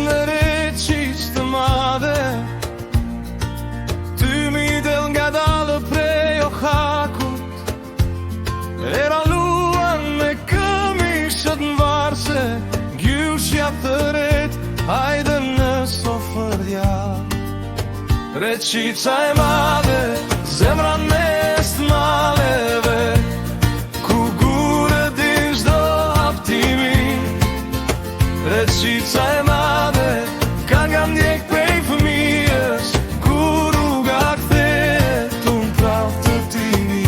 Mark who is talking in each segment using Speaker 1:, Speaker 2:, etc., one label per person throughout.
Speaker 1: në reqiq të madhe, ty mi del nga dalë prej o hakut, era luan me këmishët në varse, gjyshja të ret, hajde në sofërja. Reqiqa e madhe, zemra mes të maleve, ku gure din shdo haptimi. Reqiqa e madhe, ka nga ndjek prej fëmijës, ku rruga kthehet unë prap të timi.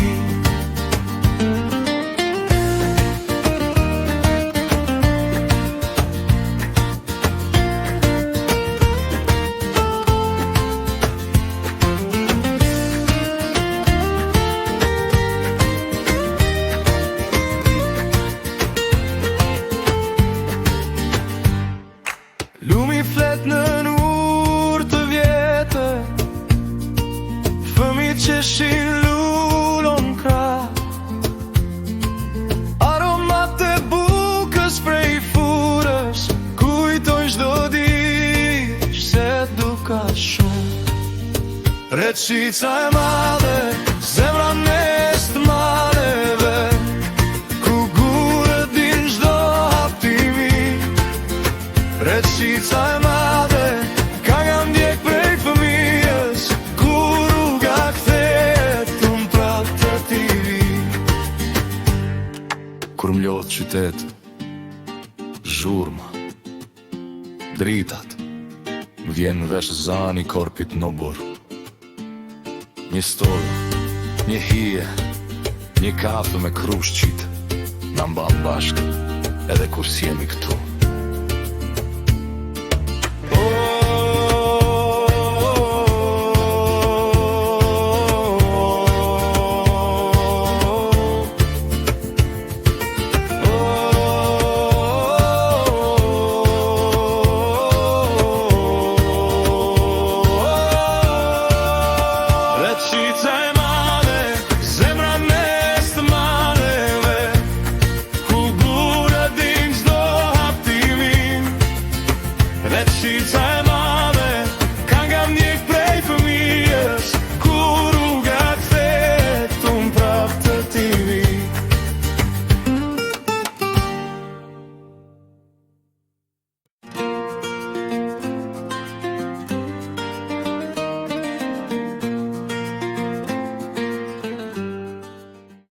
Speaker 1: Lumi flet në nur të vjetë, fëmijë që shin lulon krah, aromat e bukës prej furës, kujtojnë çdo ditë se duka shumë. Reqica e madhe, zemra mes të maleve, ku gure din çdo haptimi. Reqica e madhe, ka nga ndjek prej fëmijës, ku rruga kthehet unë prap të timi.
Speaker 2: Kur m'lodh qytet, zhurma, dritat, m'vjen vesh zani korpit në burr. Një stol, një hije, një kafe me krushqit, na mban bashk edhe kur s'jemi këtu.